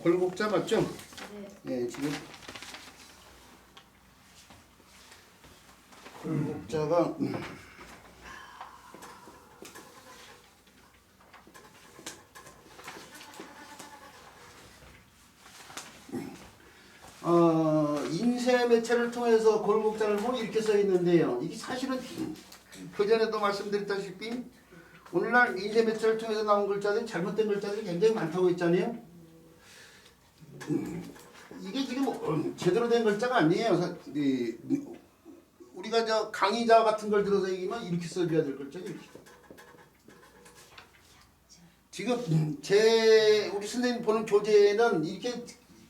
골곡자 맞죠? 네. 예, 지금 골곡자가 인쇄 매체를 통해서 골곡자를 보면 이렇게 써 있는데요. 이게 사실은 그전에도 말씀드렸다시피 오늘날 인쇄 매체를 통해서 나온 글자들이 잘못된 글자들이 굉장히 많다고 했잖아요. 이게 지금 제대로 된 글자가 아니에요. 우리가 저 강의자 같은 걸 들어서 얘기하면 이렇게 써줘야 될 글자죠. 이렇게. 지금 우리 선생님 보는 교재는 이렇게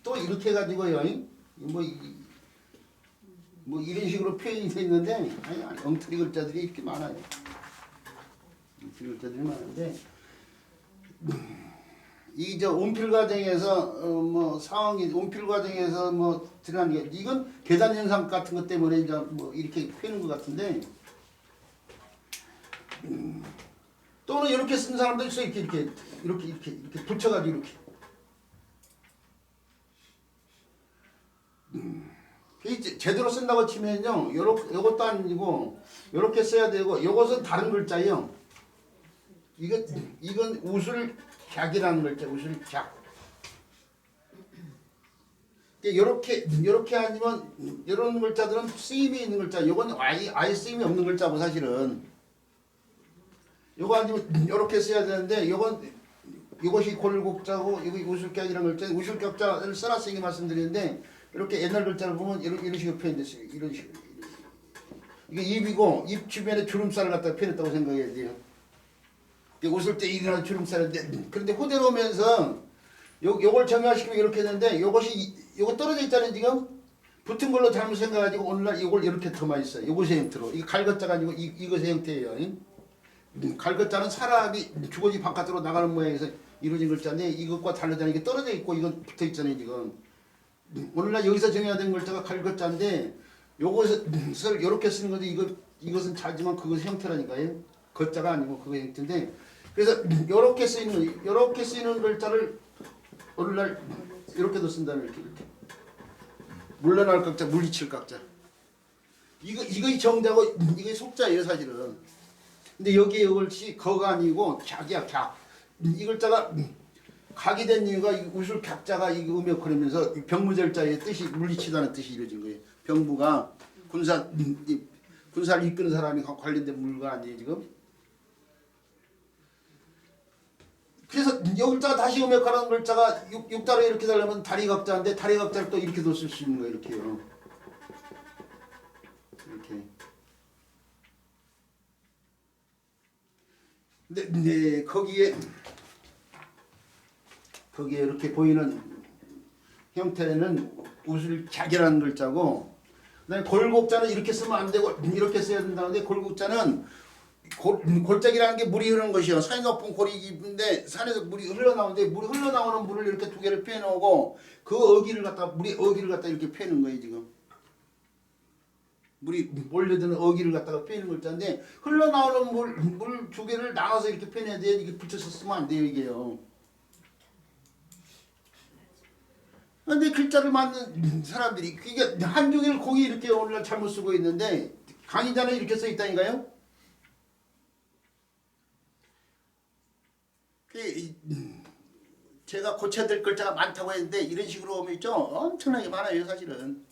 또 이렇게 해가지고요. 뭐 이런 식으로 표현이 돼 있는데 아니 엉터리 글자들이 이렇게 많아요. 엉터리 글자들이 많은데 이 저 온필 과정에서 뭐 상황이 온필 과정에서 뭐 들어가는 게 이건 계단 현상 같은 것 때문에 이제 뭐 이렇게 펴는 것 같은데 또는 이렇게 쓴 사람도 있어 이렇게 붙여가지고 이렇게 이제 제대로 쓴다고 치면요 요것도 아니고 요렇게 써야 되고 요것은 다른 글자예요. 이건 우술객이라는 글자, 우술객. 요렇게 아니면 이런 글자들은 쓰임이 있는 글자. 요건 아예 쓰임이 없는 글자고 사실은. 요거 아니면 요렇게 써야 되는데 이것이 골곡자고 이거 우술객이라는 글자. 우술격자를 써놨으니까 말씀드리는데 이렇게 옛날 글자를 보면 이런 식으로 표현됐어요. 이런 식으로. 이게 입이고 입 주변에 주름살을 갖다가 표현했다고 생각해야 돼요. 웃을 때 일어나는 주름살인데 그런데 호대로 오면서 요걸 정의화시키면 이렇게 했는데 요거 떨어져 있잖아요. 지금 붙은 걸로 잘못 생각가지고 오늘날 요걸 이렇게 더 많이 써요. 요것의 형태로. 이게 갈것자가 아니고 이것의 형태예요. 갈것자는 사람이 주거지 바깥으로 나가는 모양에서 이루어진 글자인데 이것과 다르잖아요. 이게 떨어져 있고 이건 붙어 있잖아요. 지금 오늘날 여기서 정의화된 글자가 갈것자인데 요것을 이렇게 쓰는 건데 이것은 자지만 그것의 형태라니까요. 것자가 아니고 그거의 형태인데 그래서 요렇게 쓰이는 글자를 오늘날 이렇게도 쓴다는 이렇게 물러날 각자, 물리칠 각자. 이거 정자고 이게 속자예요 사실은. 근데 여기에 이것이 거가 아니고 객이야 객. 이 글자가 각이 된 이유가 우술 객자가 이거 음역하면서 병무절자의 뜻이 물리치다는 뜻이 이루어진 거예요. 병무가 군사를 이끄는 사람이 관련된 물가 아니에요 지금. 그래서 이 글자가 다시 음역하라는 글자가 6자로 이렇게 달려면 다리각자인데 다리각자를 또 이렇게도 쓸 수 있는 거예요. 이렇게요. 이렇게. 근데 거기에 이렇게 보이는 형태는 우술객이라는 글자고 그다음에 골곡자는 이렇게 쓰면 안 되고 이렇게 써야 된다는데 골곡자는 골짜기라는 게 물이 흐르는 것이요. 산이 높은 골이 깊은데 산에서 물이 흘러나오는데 물이 흘러나오는 물을 이렇게 두 개를 빼놓고 물의 어기를 갖다 이렇게 빼는 거예요 지금. 물이 몰려드는 어기를 갖다가 빼는 글자인데 흘러나오는 물 두 개를 나눠서 이렇게 빼내야 돼요. 이게 붙여서 쓰면 안 돼요 이게요. 근데 글자를 맞는 사람들이 이게 한중일 공이 이렇게 오늘날 잘못 쓰고 있는데 강의자는 이렇게 써 있다니까요. 제가 고쳐야 될 글자가 많다고 했는데 이런 식으로 오면 있죠. 엄청나게 많아요 사실은.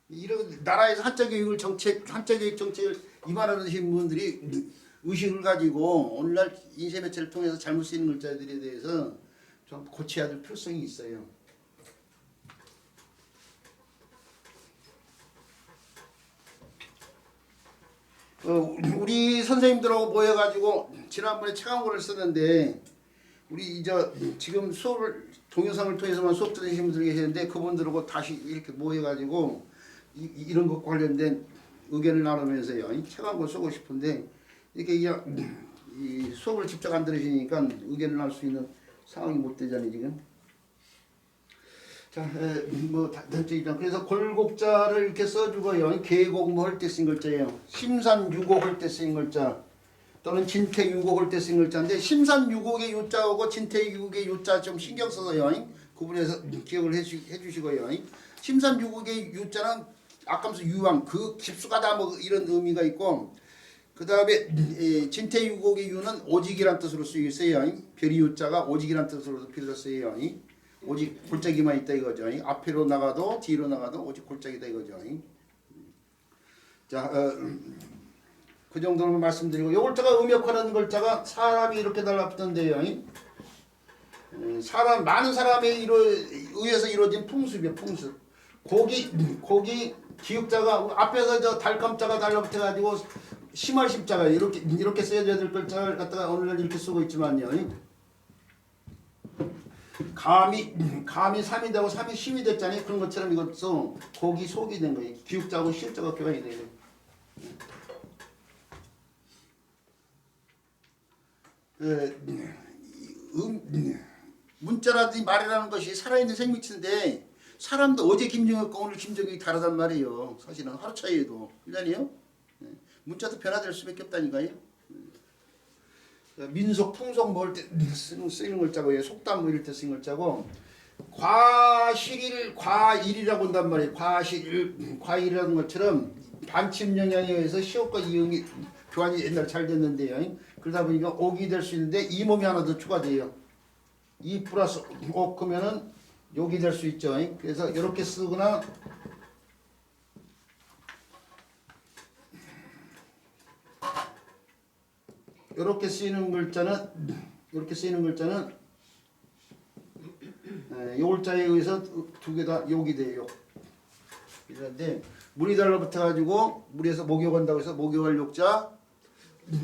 이런 나라에서 한자교육 정책을 이만하신 분들이 의식을 가지고 오늘날 인쇄 매체를 통해서 잘못 쓰이는 글자들에 대해서 좀 고쳐야 될 필요성이 있어요. 우리 선생님들하고 모여가지고 지난번에 책 한 권을 썼는데 우리 지금 수업을 동영상을 통해서만 수업 들으신 분들이 계시는데 그분들하고 다시 이렇게 모여가지고 이런 것과 관련된 의견을 나누면서요. 책 한 권 쓰고 싶은데 이렇게 이 수업을 직접 안 들으시니까 의견을 날 수 있는 상황이 못 되잖아요 지금. 자, 뭐 그래서 골곡자를 이렇게 써주고요. 계곡 뭐 할 때 쓴 글자예요. 심산 유곡 할 때 쓰인 글자. 또는 진퇴유곡 할 때 쓰는 글자인데 심산유곡의 유자하고 진퇴유곡의 유자 좀 신경 써서요. 구분해서 기억을 해주시고요. 심산유곡의 유자는 아까 무슨 유황 그 깊숙하다 뭐 이런 의미가 있고 그 다음에 진퇴유곡의 유는 오직이란 뜻으로 쓰여요. 별이 유자가 오직이란 뜻으로 빌렸어요. 오직 골짜기만 있다 이거죠. 앞으로 나가도 뒤로 나가도 오직 골짜기다 이거죠. 자, 그 정도로 말씀드리고 요 글자가 음역하는 글자가 사람이 이렇게 달라붙던데요. 사람 많은 사람에 의해서 이루어진 풍습이에요. 풍습. 고기 기역자가 앞에서 저 달감자가 달라붙어 가지고 심할 심자가 이렇게 써야 될 글자를 갖다가 오늘날 이렇게 쓰고 있지만요. 감이 3이 되고 3이 심이 됐잖아요. 그런 것처럼 이것도 고기 속이 된 거예요. 기역자하고 실자가 교환이 되는 거예요. 문자라든지 말이라는 것이 살아있는 생명체인데 사람도 어제 김정일과 오늘 김정일이 다르단 말이에요. 사실은 하루 차이에도. 그러니요 문자도 변화될 수밖에 없다니까요. 민속, 풍속 뭐 할 때 쓰는 글자고 속담 뭐 이럴 때 쓰는 글자고 과실일, 과일이라고 한단 말이에요. 과일이라는 것처럼 반침 영향에 의해서 시옷과 이음이 교환이 옛날 잘 됐는데요. 그러다 보니까 옥이 될 수 있는데 이 몸이 하나 더 추가돼요. 이 플러스 옥 하면은 욕이 될 수 있죠. 그래서 이렇게 쓰거나 이렇게 쓰이는 글자는 요 글자에 의해서 두 개 다 욕이 돼요. 그런데 물이 달라붙어 가지고 물에서 목욕한다고 해서 목욕할 욕자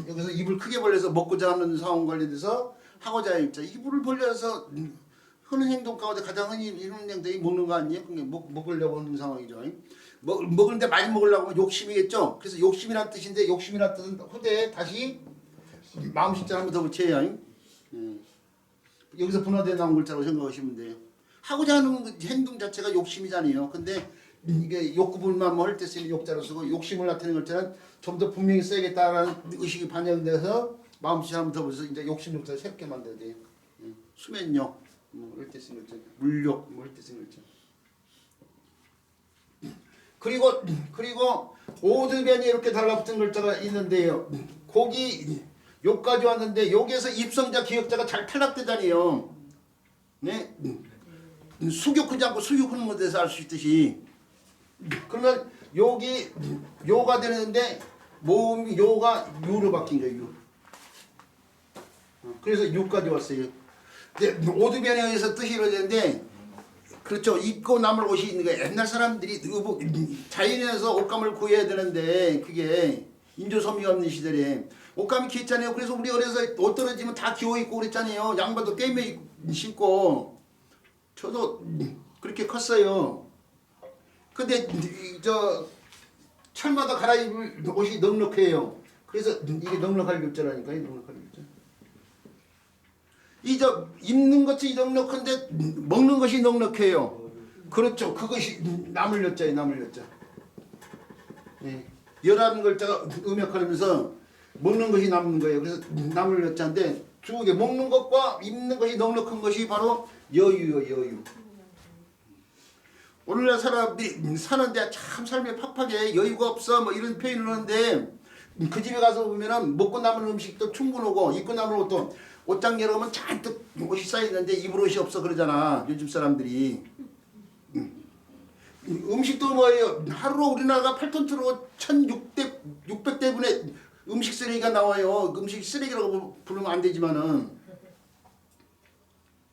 여기서 입을 크게 벌려서 먹고자 하는 상황 관련돼서 하고자 할 입자 입을 벌려서 하는 행동 가운데 가장 흔히 이런 행동이 먹는 거 아니에요? 그게 먹으려고 하는 상황이죠. 먹는데 많이 먹으려고 하면 욕심이겠죠. 그래서 욕심이란 뜻인데 욕심이란 뜻은 후대에 다시 마음 십자 한번 더 붙여요. 여기서 분화되어 나온 글자로 생각하시면 돼요. 하고자 하는 행동 자체가 욕심이잖아요. 근데 이게 욕구불만 할 때 쓰는 욕자로 쓰고 욕심을 나타내는 글자는 좀 더 분명히 써야겠다라는 의식이 반영돼서 마음 십자 한번 더 붙여서 이제 욕심 욕자를 새롭게 만들어야 돼요. 수면욕 할 때 쓰는 글자, 물욕 할 때 쓰는 글자. 그리고 오드변이 이렇게 달라붙은 글자가 있는데요. 고기 욕까지 왔는데 여기에서 입성자 기역자가 잘 탈락되잖아요. 네? 수격하지 않고 수격하는 것에 대해서 알 수 있듯이 그러면 여기 요가 되는데 모음이 요가 유로 바뀐 거예요. 유. 그래서 유까지 왔어요. 근데 오드변에 의해서 뜻이 이루어지는데 그렇죠. 입고 남을 옷이 있는 거예요. 옛날 사람들이 자연에서 옷감을 구해야 되는데 그게 인조섬유가 없는 시절에 옷감이 귀했잖아요. 그래서 우리 어려서 옷 떨어지면 다 기워 입고 그랬잖아요. 양반도 꿰매 신고. 저도 그렇게 컸어요. 근데 저 철마다 갈아입을 옷이 넉넉해요. 그래서 이게 넉넉할 육자라니까요. 넉넉할 육자. 저 입는 것이 넉넉한데 먹는 것이 넉넉해요. 그렇죠. 그것이 남을 여자예요. 남을 여자. 네. 열한 글자가 음역하면서 먹는 것이 남는 거예요. 그래서 남을 여자인데 두 개 먹는 것과 입는 것이 넉넉한 것이 바로 여유요. 여유. 오늘날 사람들이 사는데 참 삶이 팍팍해 여유가 없어 뭐 이런 표현을 하는데 그 집에 가서 보면은 먹고 남은 음식도 충분하고 입고 남은 옷도 옷장 열어보면 잔뜩 옷이 쌓여있는데 입을 옷이 없어 그러잖아 요즘 사람들이. 음식도 뭐예요. 하루로 우리나라가 8톤 들어오고 1600대분의 음식 쓰레기가 나와요. 음식 쓰레기라고 부르면 안 되지만은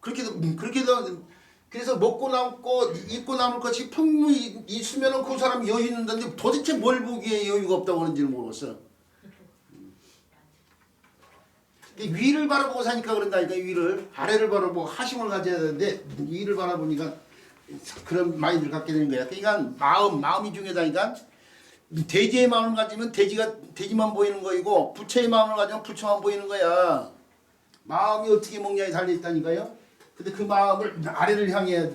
그렇게도 그래서 먹고 남고 입고 남을 것이 풍문이 있으면은 그 사람 여유 있는데 도대체 뭘 보기에 여유가 없다고 하는지를 모르겠어. 위를 바라보고 사니까 그런다니까. 위를 아래를 바라보고 하심을 가져야 되는데 위를 바라보니까 그런 마인드를 갖게 되는 거야. 그러니까 마음이 중요하다니까. 돼지의 마음을 가지면 돼지만 보이는 거이고 부처의 마음을 가지면 부처만 보이는 거야. 마음이 어떻게 먹냐에 달려 있다니까요. 근데 그 마음을 아래를 향해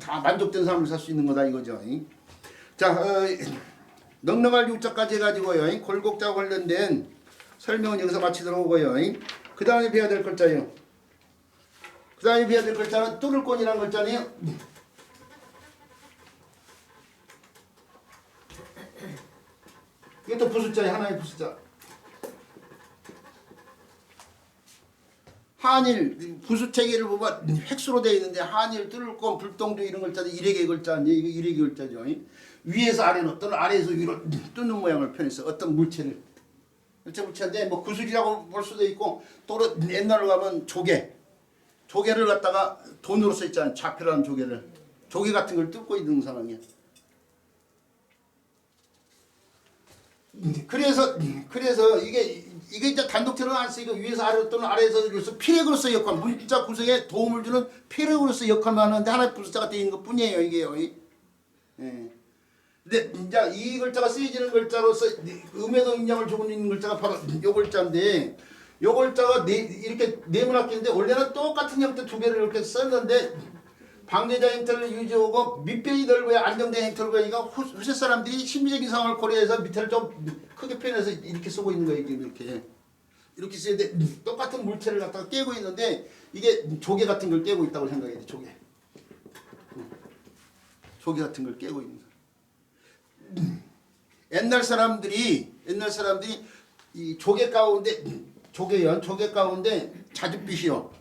다 만족된 삶을 살 수 있는 거다 이거죠. 자, 넉넉할 육자까지 해가지고요. 골곡자 관련된 설명은 여기서 마치도록 하고요. 그 다음에 배워야 될 글자예요. 그 다음에 배워야 될 글자는 뚫을권이라는 글자네요. 이것도 부수자예요. 하나의 부수자. 한일 부수체계를 보면 획수로 되어 있는데 한일, 뚫을권, 불동조 이런 글자들 일획의 글자인데 이거 일획의 글자죠. 위에서 아래로 또는 아래에서 위로 뚫는 모양을 표현해서 어떤 물체를 물체인데 뭐 구슬이라고 볼 수도 있고 또 옛날로 가면 조개를 갖다가 돈으로 써 있잖아요. 좌표라는 조개 같은 걸 뚫고 있는 상황이에요. 그래서 이게 이제 단독체로는 안 쓰이고 위에서 아래로 또는 아래에서 위로서 피력으로서 역할, 문자 구성에 도움을 주는 피력으로서 역할만 하는데 하나의 부수자가 되어 있는 것 뿐이에요. 이게요. 예. 근데 이제 이 글자가 쓰여지는 글자로서 음에도 영향을 주고 있는 글자가 바로 요 글자인데 요 글자가 이렇게 네모나게인데 원래는 똑같은 형태 두 개를 이렇게 썼는데 방대자 형태를 유지하고 밑변이 넓어야 안정된 형태로 보니까 후세 사람들이 심리적인 상황을 고려해서 밑에를 좀 크게 표현해서 이렇게 쓰고 있는 거예요. 이렇게 쓰는데 똑같은 물체를 갖다가 깨고 있는데 이게 조개 같은 걸 깨고 있다고 생각해야 돼. 조개 같은 걸 깨고 있는 거예요. 옛날 사람들이 이 조개 가운데 조개 가운데 자줏빛이요.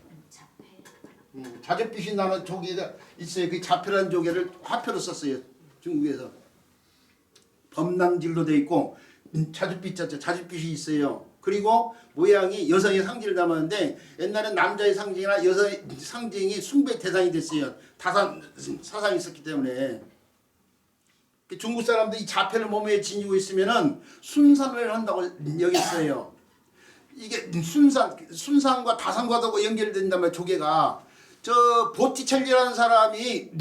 자줏빛이 나는 조개가 있어요. 그 자표라는 조개를 화표로 썼어요. 중국에서. 범랑질로 돼 있고 자줏빛이 있어요. 그리고 모양이 여성의 상징을 담았는데 옛날엔 남자의 상징이나 여성의 상징이 숭배 대상이 됐어요. 사상이 있었기 때문에. 중국 사람들이 자표를 몸에 지니고 있으면은 순산을 한다고 여겼어요. 이게 순산과 다산과도 연결된다면 조개가 저 보티첼리라는 사람이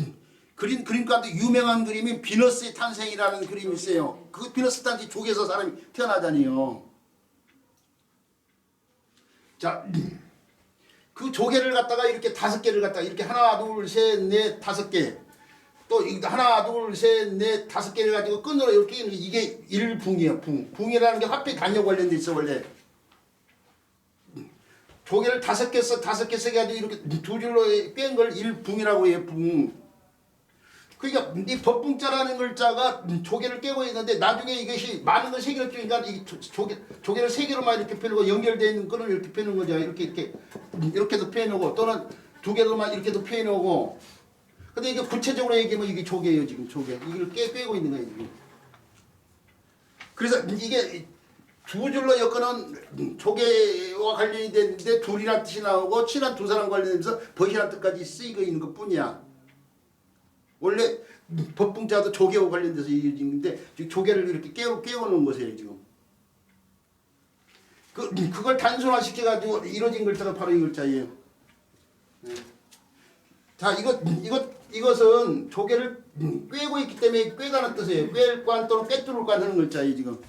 그림 가운데 유명한 그림이 비너스의 탄생이라는 그림이 있어요. 그 비너스 탄생이 조개에서 사람이 태어나잖아요. 자, 그 조개를 갖다가 이렇게 5개를 갖다가 이렇게 하나, 둘, 셋, 넷, 5개. 또 하나, 둘, 셋, 넷, 5개를 가지고 끈으로 이렇게 이게 일붕이에요. 붕이라는 게 화폐 단위 관련돼 있어 원래. 조개를 5개 세게 가지고 이렇게 두 줄로 뺀 걸 일붕이라고 해요. 붕. 그러니까 이 법붕자라는 글자가 조개를 깨고 있는데 나중에 이것이 많은 걸 3개로 끼니까 이 조개를 3개로만 이렇게 펴고 연결되어 있는 끈을 이렇게 펴는 거죠. 이렇게도 펴놓고 또는 2개로만 이렇게도 펴놓고. 근데 이게 구체적으로 얘기하면 이게 조개예요. 지금 조개. 이걸 깨고 있는 거예요. 지금. 그래서 이게 두 줄로 엮어놓은 조개와 관련이 되는데 둘이란 뜻이 나오고 친한 두 사람 관련해서 벗이란 뜻까지 쓰이고 있는 것 뿐이야. 원래 법붕자도 조개와 관련돼서 이루어지는데 조개를 이렇게 깨워놓은 것이에요. 지금. 그걸 단순화시켜가지고 이루어진 글자가 바로 이 글자예요. 자, 이것은 조개를 꿰고 있기 때문에 꿰가는 뜻이에요. 꿰관 또는 꿰뚫을관 하는 글자예요. 지금.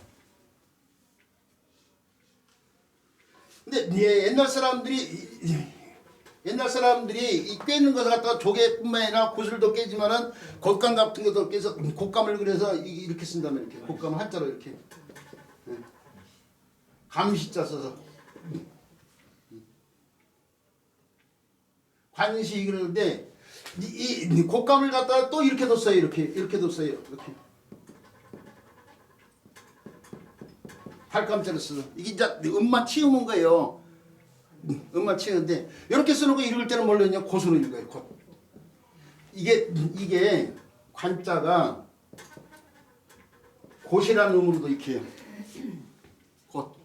근데 옛날 사람들이 이 꿰는 것을 갖다가 조개뿐만 아니라 구슬도 깨지만은 곶감 같은 것도 깨서 곶감을 그래서 이렇게 쓴다면 이렇게 곶감을 한자로 이렇게 감시자 써서 관시 그러는데 이 곶감을 갖다가 또 이렇게도 써요. 이렇게도 써요. 이렇게. 팔감자를 써서 이게 이제 음만 치우는 거예요. 음만 치우는데 이렇게 쓰는 거 읽을 때는 뭘로 했냐? 곶으로 읽어요. 곶. 이게 관자가 곶이라는 음으로도 이렇게 해요. 곶.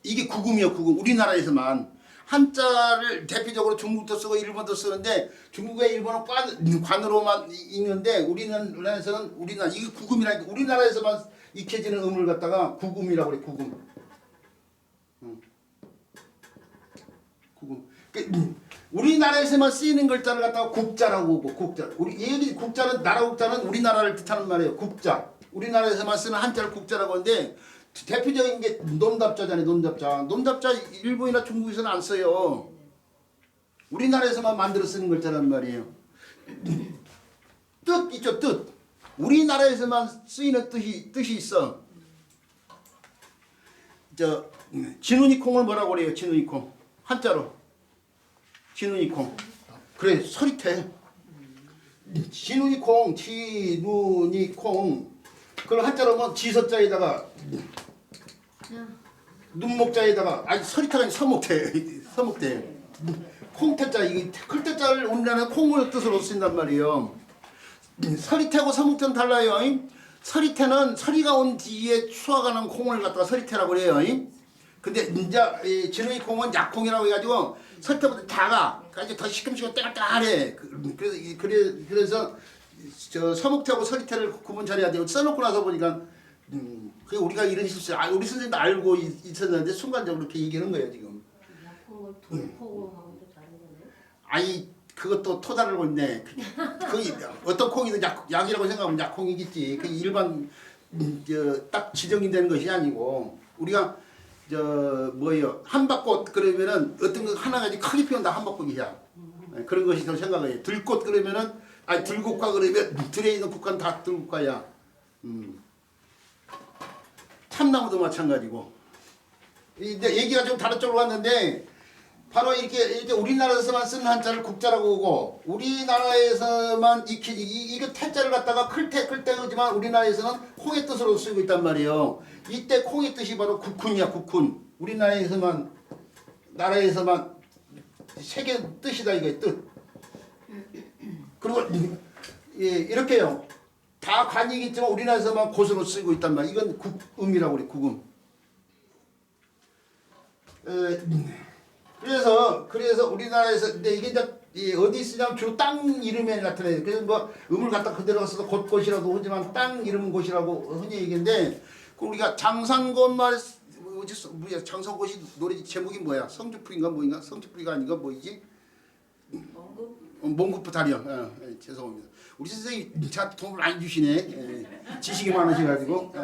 이게 구금이요. 구금. 우리나라에서만 한자를 대표적으로 중국도 쓰고 일본도 쓰는데 중국과 일본은 관으로만 읽는데 우리나라에서는 이게 구금이라니까 우리나라에서만 익혀지는 음을 갖다가 구금이라고 그래. 구금. 우리나라에서만 쓰이는 글자를 갖다가 국자라고 하고 국자. 여기 국자는 나라 국자는 우리나라를 뜻하는 말이에요. 국자. 우리나라에서만 쓰는 한자를 국자라고 하는데 대표적인 게 놈답자잖아요. 놈답자 일본이나 중국에서는 안 써요. 우리나라에서만 만들어 쓰는 글자란 말이에요. 뜻 있죠. 뜻. 우리나라에서만 쓰이는 뜻이 있어. 진우니콩을 뭐라고 그래요? 진우니콩 한자로 진우니콩. 그래 서리태. 진우니콩 진우니콩. 그걸 한자로 뭐 지서자에다가 눈목자에다가 아니 서리태가 아니 서목태 서목태. 콩태자 이게 클태자를 우리나라는 콩을 뜻으로 쓴단 말이에요. 서리태하고 서목태는 달라요. 서리태는 서리가 온 뒤에 수화가 난 콩을 갖다가 서리태라고 그래요. 근데 이제 진우이 콩은 약콩이라고 해가지고 서리태보다 작아. 그래서 더 시큼시큼 때깔때깔해. 그래서 저 서목태하고 서리태를 구분 잘해야 돼요. 써놓고 나서 보니까 그 우리가 이런 실수 우리 선생님도 알고 있었는데 순간적으로 그렇게 얘기하는 거예요 지금. 약콩은 돌콩하고도 다른 거네. 아니 그것도 토다르고 있네. 그 어떤 콩이든 약이라고 생각하면 약콩이겠지. 그 일반 딱 지정이 되는 것이 아니고 우리가 뭐예요 한박꽃 그러면은 어떤 거 하나가지 크게 피운다 한박꽃이야. 그런 것이 좀 생각해요. 들꽃 그러면은 아니 들국화 그러면 들에 있는 국화는 다 들국화야. 참나무도 마찬가지고. 이제 얘기가 좀 다른 쪽으로 갔는데. 바로 이렇게 우리나라에서만 쓰는 한자를 국자라고 하고 우리나라에서만 이거 태자를 갖다가 클태지만 우리나라에서는 콩의 뜻으로 쓰고 있단 말이에요. 이때 콩의 뜻이 바로 국훈이야 국훈. 우리나라에서만 나라에서만 세계 뜻이다 이거의 뜻. 그리고 이렇게요. 다 관이겠지만 우리나라에서만 곳으로 쓰고 있단 말이에요. 이건 국음이라고 그래 국음. 그래서 우리나라에서 근데 이게 이제 어디 쓰냐면 주로 땅 이름에 나타나요. 그래서 뭐 음을 갖다 그대로 써서 곳곳이라고 하지만 땅 이름 곳이라고 흔히 얘기하는데 그 우리가 장상권 말 뭐야 장상곳이 노래 제목이 뭐야? 성주풀인가 뭐인가? 성주풀이가 아닌가 뭐이지? 몽구프 다리요. 죄송합니다. 우리 선생님 자 도움을 많이 주시네. 지식이 많으셔가지고.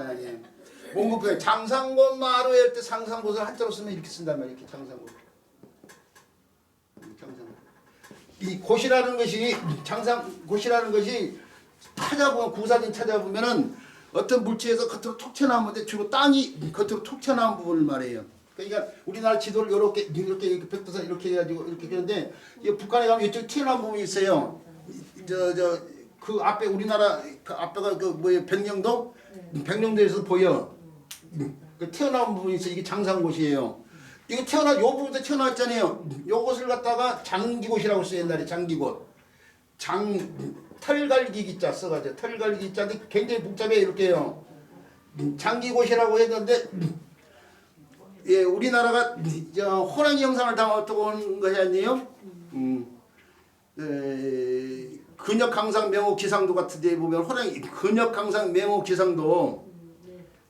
몽구프 장상권 말을 할 때 장상곳을 한자로 쓰면 이렇게 쓴단 말이에요. 이렇게 장상곳. 이 곳이라는 것이 장상곳이라는 것이 찾아보면 구사진 찾아보면은 어떤 물체에서 겉으로 톡 튀어나오는데 주로 땅이 겉으로 톡 튀어나온 부분을 말해요. 그러니까 우리나라 지도를 이렇게 백두산 이렇게 해가지고 이렇게 하는데 북한에 가면 이쪽 튀어나온 부분이 있어요. 그 앞에 우리나라 그 앞에가 그 뭐예요 백령도에서 보여. 그 튀어나온 부분이 있어. 이게 장상곳이에요. 이거 요 부분도 튀어나왔잖아요. 요것을 갖다가 장기곳이라고 써요. 옛날에 장기곳. 털갈기기자 써가지고 털갈기기자인데 굉장히 복잡해 이렇게 해요. 장기곳이라고 했는데 우리나라가 호랑이 형상을 담았던 것이 아니에요. 근역강상 명옥지상도 같은 데 보면 호랑이 근역강상 명옥지상도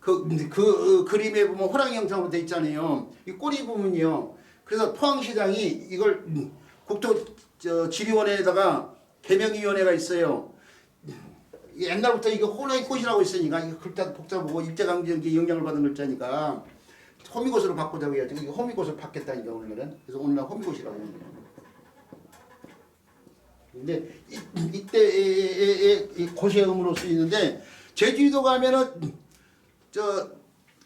그 그림에 보면 호랑이 형상으로 돼 있잖아요. 이 꼬리 부분이요. 그래서 포항시장이 이걸 국토지리원에다가 개명위원회가 있어요. 옛날부터 이거 호랑이 꽃이라고 있으니까 이거 글자 복잡하고 일제강점기에 영향을 받은 글자니까 호미곶으로 바꾸자고 해야지. 이거 호미곶을 받겠다니까 오늘은. 그래서 오늘날 호미곶이라고 합니다. 근데 이때 고시의 음으로 쓰이는데 제주도 가면은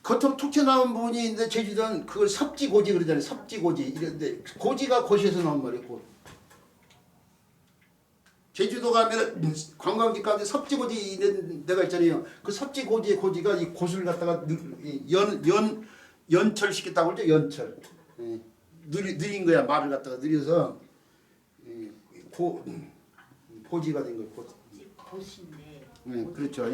겉으로 툭 튀어나온 부분이 있는데 제주도는 그걸 섭지고지 그러잖아요. 섭지고지 이런데 고지가 고시에서 나온 말이에요. 고. 제주도 가면 관광지 가운데 섭지고지 있는 데가 있잖아요. 그 섭지고지의 고지가 이 고수를 갖다가 연철시켰다고 그러죠. 연철. 느린 거야. 말을 갖다가 느려서 고지가 된 거예요. 고시네. 그렇죠.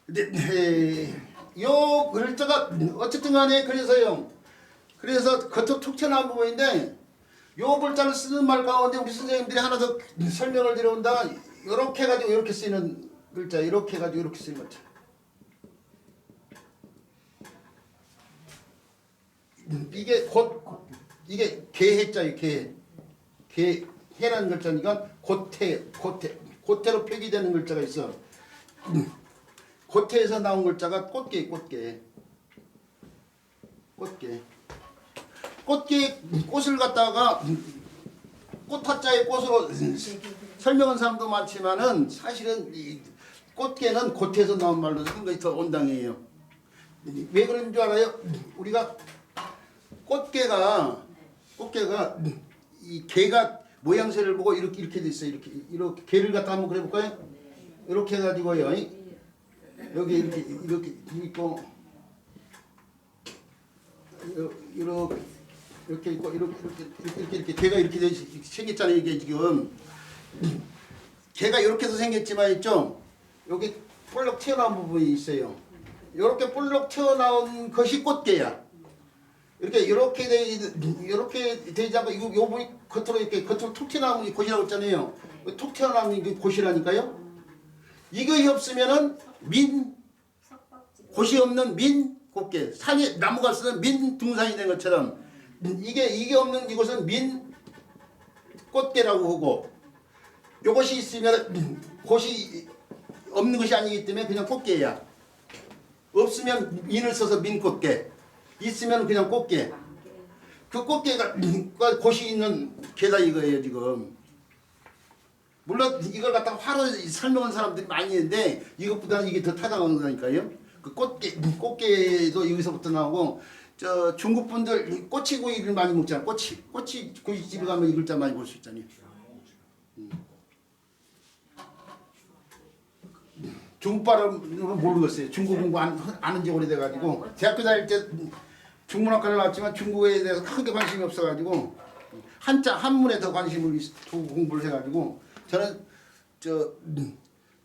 근데 요 글자가 어쨌든 간에 그래서 겉으로 툭 튀어나온 부분인데 요 글자를 쓰는 말 가운데 우리 선생님들이 하나 더 설명을 드려온다. 이렇게 해가지고 이렇게 쓰이는 글자 이렇게 해가지고 이렇게 쓰이는 글자 이게 개해자예요. 개해라는 글자니까 고태로 표기되는 글자가 있어. 고태에서 나온 글자가 꽃게. 꽃을 갖다가 꽃화자의 꽃으로 설명한 사람도 많지만은 사실은 이 꽃게는 고태에서 나온 말로 한 것이 더 온당해요. 왜 그런 줄 알아요? 우리가 꽃게가 이 개가 모양새를 보고 이렇게 돼 있어요. 이렇게 개를 갖다 한번 그려 볼까요? 이렇게 해가지고요. 여기 이렇게 있고 이렇게 있고 이렇게 개가 이렇게 생겼잖아요. 이게 지금 개가 이렇게도 생겼지만 있죠. 여기 볼록 튀어나온 부분이 있어요. 이렇게 볼록 튀어나온 것이 꽃게야. 이렇게 되지 않고 요 부분이 겉으로 툭 튀어나온 게 꽃이라고 했잖아요. 툭 튀어나온 게 꽃이라니까요. 이것이 없으면은 곳이 없는 민 꽃게. 산에 나무가 없으면 민 둥산이 된 것처럼 이게 없는 이곳은 민 꽃게라고 하고, 요것이 있으면 곳이 없는 것이 아니기 때문에 그냥 꽃게야. 없으면 민을 써서 민꽃게, 있으면 그냥 꽃게. 그 꽃게가 곳이 있는 게다 이거예요 지금. 물론 이걸 갖다가 화로 설명한 사람들이 많이 있는데 이것보다는 이게 더 타당한 거니까요. 그 꽃게도 여기서부터 나오고, 저 중국 분들 꼬치구이를 많이 먹잖아. 꼬치구이집에 가면 이 글자 많이 볼 수 있잖아요. 중국 발음은 모르겠어요. 중국 공부 안 한 지 오래돼가지고 대학교 다닐 때 중문학과를 나왔지만 중국에 대해서 크게 관심이 없어가지고 한문에 더 관심을 두고 공부를 해가지고, 저는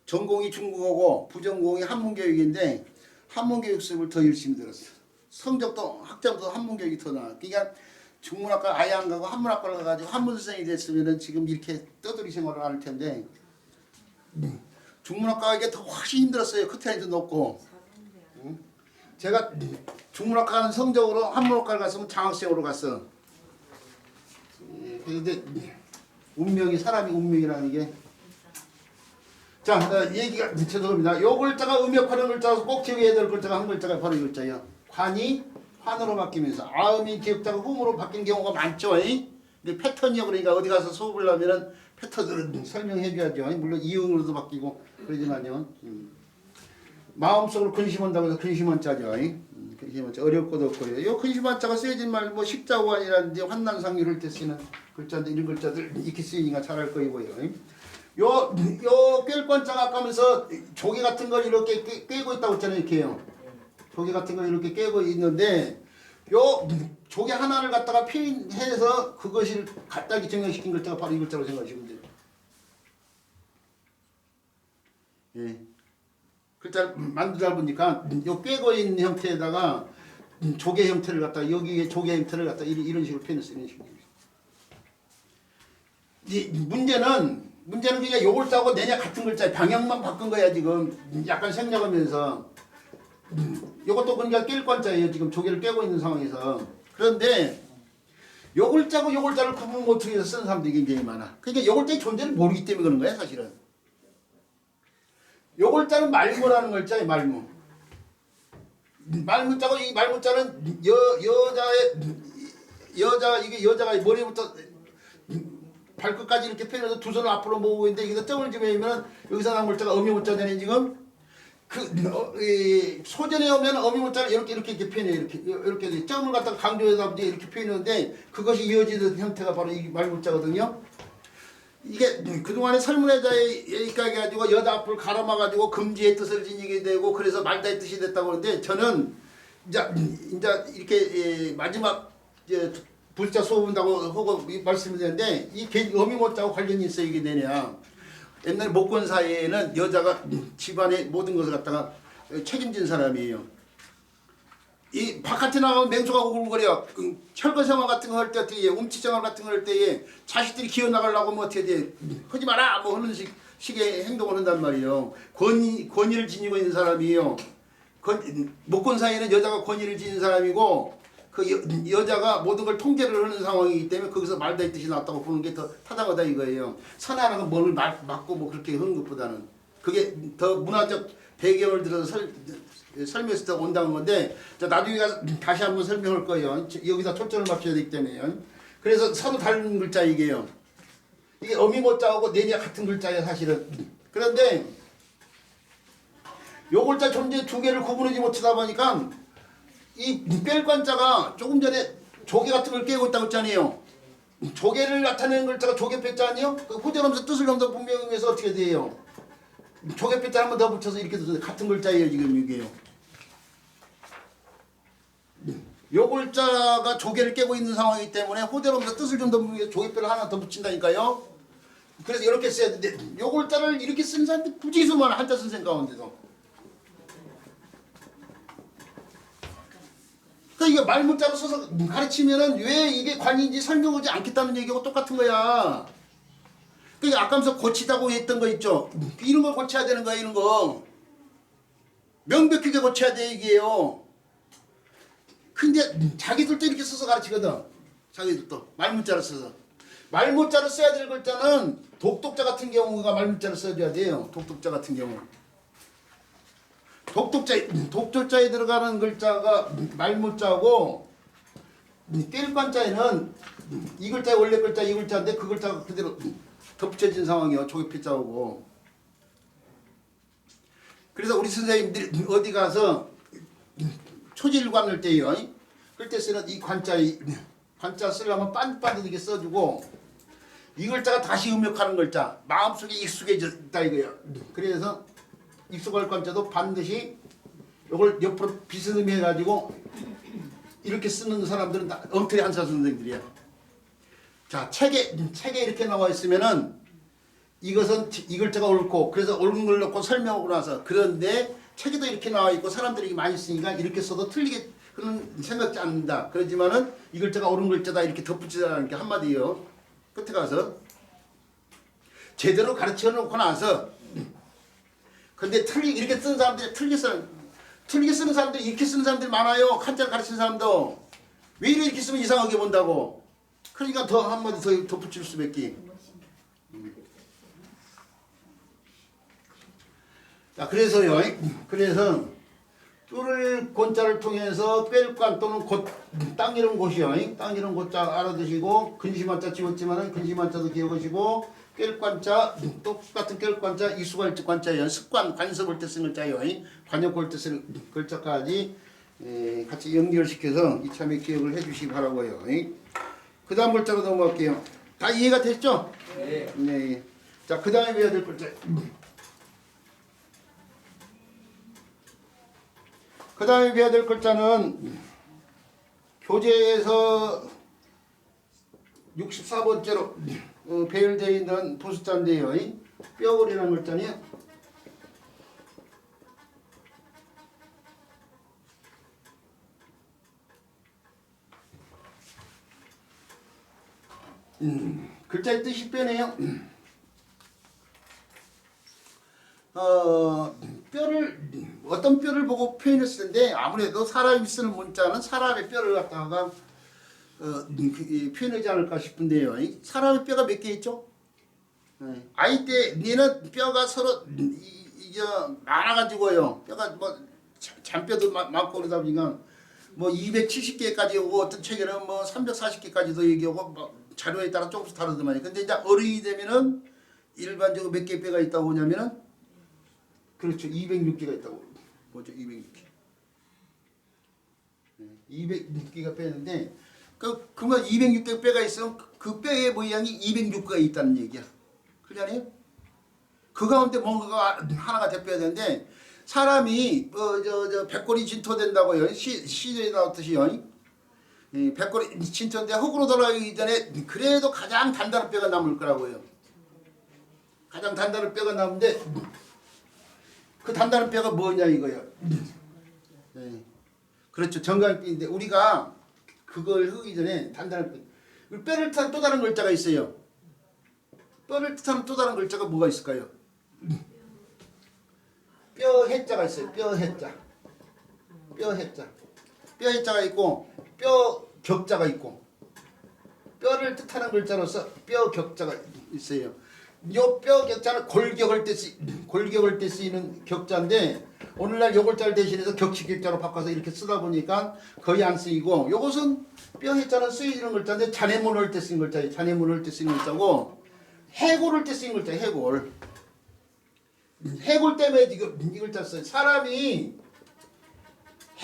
전공이 중국어고 부전공이 한문교육인데 한문교육 수업을 더 열심히 들었어요. 성적도 학점도 한문교육이 더 나아. 그러니까 중문학과 아예 안 가고 한문학과를 가가지고 한문 선생이 됐으면은 지금 이렇게 떠돌이 생활을 안 할 텐데, 중문학과가 이게 더 훨씬 힘들었어요. 커트라인도 높고. 제가 중문학과 가는 성적으로 한문학과를 갔으면 장학생으로 갔어. 그런데 운명이, 사람이 운명이라는 게. 자, 얘기가 죄송합니다. 요 글자가 음역하는 글자라서 꼭 기억해야 될 글자가 한 글자가 바로 이 글자예요. 관이 환으로 바뀌면서 아음이 기역자가 hum으로 바뀐 경우가 많죠. 근데 패턴이요. 그러니까 어디 가서 수업을 하면은 패턴을 설명해 줘야죠. 물론 이응으로도 바뀌고 그러지만요. 마음속으로 근심한다고 해서 근심한자죠. 근심한자 어렵고도 없고요. 이 근심한자가 쓰여진 말 뭐 십자관이라든지 환난상류를 때 쓰는 글자인데 이런 글자들 익히 쓰이니까 잘할 거이고요. 요 꿰권자가 아까면서 조개 같은 걸 이렇게 꿰고 있다고 했잖아요. 이렇게요. 조개 같은 걸 이렇게 꿰고 있는데 요 조개 하나를 갖다가 표현해서 그것을 갖다기 증명시킨 글자가 바로 이 글자로 생각하시면 돼요. 예. 글자를 만들다 보니까 요 꿰고 있는 형태에다가 조개 형태를 갖다가 여기에 조개 형태를 갖다가 이런 식으로 표현했어요. 이런 식으로. 이 문제는 그냥 요 글자하고 내냐 같은 글자 방향만 바꾼 거야 지금. 약간 생략하면서. 요것도 그러니까 깰 관자예요. 지금 조개를 깨고 있는 상황에서. 그런데 요 글자고 요 글자를 구분 못하게 해서 쓰는 사람들이 굉장히 많아. 그러니까 요 글자의 존재를 모르기 때문에 그런 거야 사실은. 요 글자는 말무라는 글자예요. 말무. 말무자고 이 말무자는 여자가 머리부터 발끝까지 이렇게 펴면서 두 손을 앞으로 모으고 있는데 여기서 점을 집으면 여기서 나온 글자가 어미문자잖아요 지금. 소전에 오면 어미문자를 이렇게 표현해요. 이렇게 점을 갖다가 강조해서 이렇게 표현하는데 그것이 이어지는 형태가 바로 이 말문자거든요. 이게 그동안에 설문회자에 여기까지 가지고 여자 앞을 가로막아가지고 금지의 뜻을 지니게 되고 그래서 말다의 뜻이 됐다고 하는데, 저는 이제 이렇게 마지막 불자 수업한다고 하고 말씀을 드렸는데 이 어미문자하고 관련이 있어요. 이게 내냐. 옛날 목권 사회에는 여자가 집안의 모든 것을 갖다가 책임진 사람이에요. 이 바깥에 나가면 맹수가 구글거려. 철거생활 같은 거 할 때 어떻게 해? 움치생활 같은 거 할 때에 자식들이 기어나가려고 뭐 어떻게 돼? 하지 마라! 뭐 하는 식의 행동을 한단 말이에요. 권위를 지니고 있는 사람이에요. 목권 사회는 여자가 권위를 지닌 사람이고 그 여자가 모든 걸 통제를 하는 상황이기 때문에 거기서 말다의 뜻이 나왔다고 보는 게 더 타당하다 이거예요. 선하는 뭘 막고 뭐 그렇게 하는 것보다는 그게 더 문화적 배경을 들어서 설명해서 더 온다는 건데, 자, 나중에 가서 다시 한번 설명할 거예요. 여기다 초점을 맞춰야 되기 때문에요. 그래서 서로 다른 글자 이게요. 이게 어미모자하고 내냐 같은 글자예요 사실은. 그런데 요 글자 존재 두 개를 구분하지 못하다 보니까 이 뺄관자가 조금 전에 조개 같은 걸 깨고 있다고 했잖아요. 조개를 나타내는 글자가 조개패자 아니요? 그 호전하면서 뜻을 넘더 분명해서 어떻게 돼요? 조개패자 한 번 더 붙여서 이렇게 써서 같은 글자예요. 지금 이게요. 요 글자가 조개를 깨고 있는 상황이기 때문에 호전하면서 뜻을 좀 더 분명해서 조개패를 하나 더 붙인다니까요. 그래서 이렇게 써야 되는데 요 글자를 이렇게 쓴 사람들 굳이 수만 한자 선생 가운데서 그러니까 이게 말문자로 써서 가르치면은 왜 이게 관인지 설명하지 않겠다는 얘기하고 똑같은 거야. 그러니까 아까면서 고치다고 했던 거 있죠. 이런 걸 고쳐야 되는 거야. 이런 거 명백하게 고쳐야 돼 이게요. 근데 자기들도 이렇게 써서 가르치거든. 자기들도 말문자로 써서. 말문자로 써야 될 글자는 독독자 같은 경우가 말문자로 써줘야 돼요. 독독자 같은 경우. 독독자에 들어가는 글자가 말문자고 띨관자에는 이 글자의 원래 글자 이 글자인데 그 글자가 그대로 덧붙여진 상황이요. 조개필자하고. 그래서 우리 선생님들이 어디 가서 초질관을 때요. 그때 쓰는 이 관자 쓰려면 빤빤하게 써주고 이 글자가 다시 음역하는 글자 마음속에 익숙해졌다 이거예요. 그래서 익숙할 관자도 반드시 이걸 옆으로 비스듬히 해가지고 이렇게 쓰는 사람들은 다 엉터리 한사 선생들이야. 자 책에 이렇게 나와 있으면은 이것은 이 글자가 옳고 그래서 옳은 걸 넣고 설명하고 나서 그런데 책에도 이렇게 나와 있고 사람들이 많이 쓰니까 이렇게 써도 틀리게 그는 생각지 않는다. 그러지만은 이 글자가 옳은 글자다 이렇게 덧붙이자는 게 한마디예요. 끝에 가서 제대로 가르쳐 놓고 나서 근데 이렇게 쓰는 사람들이 틀리게 쓰는 사람들이 이렇게 쓰는 사람들이 많아요. 한자를 가르치는 사람도 왜 이렇게 쓰면 이상하게 본다고. 그러니까 더 한마디 더 덧붙일 수밖에. 자 그래서요. 그래서 뚫을 곤자를 통해서 뺄관 또는 땅 이름 곳이요. 땅 이름 곳자 알아두시고 근심한자 지웠지만은 근심한자도 기억하시고 깰관자 똑같은 깰관자 이수갈지 관자예요. 습관 관섭을 때 쓰는 글자예요. 관역할 때 쓰는 글자까지 같이 연결시켜서 이참에 기억을 해주시기 바라고요. 그 다음 글자로 넘어갈게요. 다 이해가 됐죠? 네. 네. 자, 그 다음에 배워야 될 글자. 그 다음에 배워야 될 글자는 교재에서 64번째로 배열되어 있는 부수자인데요. 뼈울이라는 글자네요. 글자의 뜻이 뼈네요. 뼈를 어떤 뼈를 보고 표현했을 텐데 아무래도 사람이 쓰는 문자는 사람의 뼈를 갖다가 표현하지 않을까 싶은데요. 사람의 뼈가 몇 개 있죠? 아이 때 얘는 뼈가 서로 이게 많아가지고요. 뼈가 뭐 잔뼈도 많고 그러다 보니까 뭐 270개까지 오고 어떤 책에는 뭐 340개까지도 얘기하고 뭐 자료에 따라 조금씩 다르더만요. 근데 이제 어른이 되면은 일반적으로 몇 개 뼈가 있다고 하냐면은 그렇죠. 206개가 있다고 보죠. 206개. 206개가 뼈인데 그러면 206개 뼈가 있으면 그 뼈의 모양이 206개가 있다는 얘기야. 그러잖아요. 그 가운데 뭔가가 하나가 대표해야 되는데 사람이 백골이 진토된다고요. 시에 나왔듯이요. 백골이 진토인데 흙으로 돌아가기 전에 그래도 가장 단단한 뼈가 남을 거라고요. 가장 단단한 뼈가 남는데 그 단단한 뼈가 뭐냐 이거예요. 그렇죠. 정강뼈인데 우리가 그걸 하기 전에 단단한 뼈. 뼈를 뜻하는 또 다른 글자가 있어요. 뼈를 뜻하는 또 다른 글자가 뭐가 있을까요? 뼈 해자가 있어요. 뼈 해자. 뼈 해자. 뼈 해자가 있고 뼈 격자가 있고 뼈를 뜻하는 글자로서 뼈 격자가 있어요. 요 뼈 격자는 골격을 때 쓰이는 격자인데 오늘날 요 글자를 대신해서 격식 격자로 바꿔서 이렇게 쓰다 보니까 거의 안 쓰이고 요것은 뼈 해자는 쓰이는 글자인데 자네문 할 때 쓰는 글자예요. 자네문 할 때 쓰는 글자고 해골을 때 쓰는 글자예요. 해골. 해골 때문에 이 글자 써요. 사람이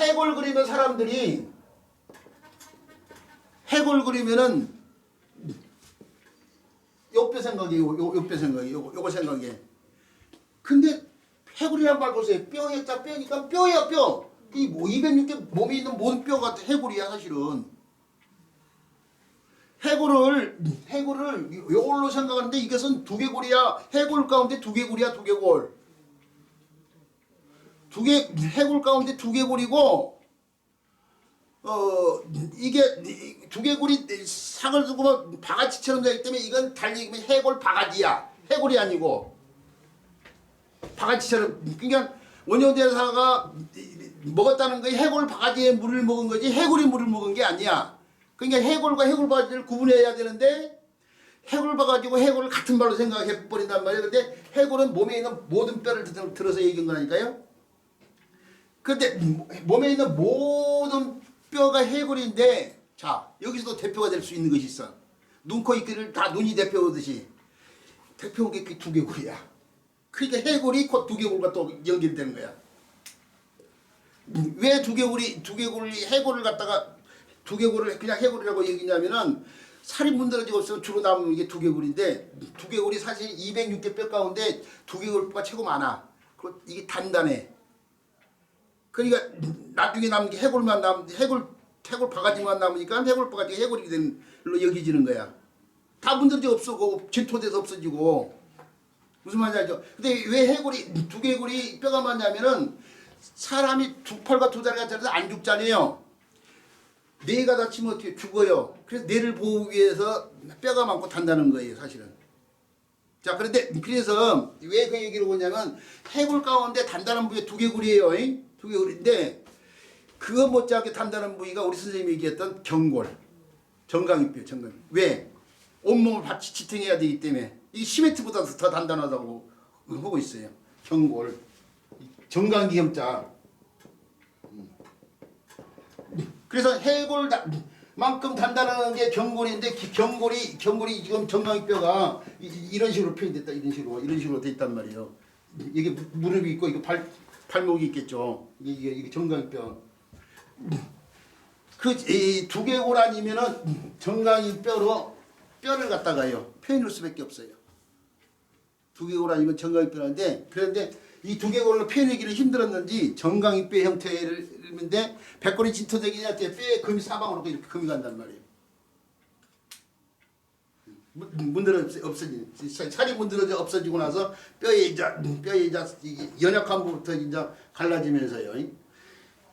해골 그리면 사람들이 해골 그리면은 요뼈 생각이에요. 요뼈 생각이에요. 요거 생각이에요. 근데 해골이란 말 보세요. 뼈에자 뼈니까 뼈야 뼈. 이 206개 몸에 있는 모든 뼈가 해골이야 사실은. 해골을 요걸로 생각하는데 이것은 두개골이야. 해골 가운데 두개골이야 두개골. 해골 가운데 두개골이고 이게 두개골이 상을 두고 바가지처럼 되기 때문에 이건 달리 해골 바가지야. 해골이 아니고 바가지처럼. 그러니까 원효대사가 먹었다는 거에 해골 바가지에 물을 먹은 거지 해골이 물을 먹은 게 아니야. 그러니까 해골과 해골 바가지를 구분해야 되는데 해골 바가지고 해골을 같은 말로 생각해 버린단 말이에요. 근데 해골은 몸에 있는 모든 뼈를 들어서 얘기한 거라니까요. 근데 몸에 있는 모든 뼈가 해골인데 자 여기서도 대표가 될 수 있는 것이 있어. 눈, 코, 입귀를 다 눈이 대표하듯이 대표가 두개골이야. 그러니까 해골이 곧 두개골과 또 연결되는 거야. 왜 두개골이 해골을 갖다가 두개골을 그냥 해골이라고 얘기냐면은 살이 문드러지고 없으면 주로 남는 게 두개골인데 두개골이 사실 206개 뼈 가운데 두개골뼈가 최고 많아. 그리고 이게 단단해. 그러니까 나중에 남은 게 해골만 해골 바가지만 남으니까 해골 바가지가 해골이 된 걸로 여기지는 거야. 다 문드러져 없어지고 진토돼서 없어지고 무슨 말인지 알죠? 근데 왜 해골이 두개골이 뼈가 많냐면은 사람이 두 팔과 두 다리가 자라서 안 죽잖아요. 뇌가 다치면 어떻게 죽어요. 그래서 뇌를 보호하기 위해서 뼈가 많고 단다는 거예요 사실은. 자 그래서 왜 그 얘기를 하냐면 해골 가운데 단단한 부위가 두개골이에요. 두개골인데 그거 못지않게 단단한 부위가 우리 선생님이 얘기했던 경골, 정강이뼈, 정강이. 왜? 온몸을 같이 지탱해야 되기 때문에 이 시멘트보다 더 단단하다고 하고 있어요. 경골, 정강기염자. 그래서 해골만큼 단단한 게 경골인데 경골이 지금 정강이뼈가 이런 식으로 표현됐다. 이런 식으로 돼 있단 말이에요. 이게 무릎이 있고 이거 발목이 있겠죠. 이게 정강이뼈. 이 두개골 아니면은 정강이뼈로 뼈를 갖다가요 표현할 수밖에 없어요. 두개골 아니면 정강이뼈인데 그런데 이 두개골로 표현하기는 힘들었는지 정강이뼈 형태인데 백골이 진토되기 전에 뼈에 금이 사방으로 이렇게 금이 간단 말이에요. 문드러져 없어지는 살이 문드러져 없어지고 나서 뼈에 이제 연약한 부분부터 이제 갈라지면서요.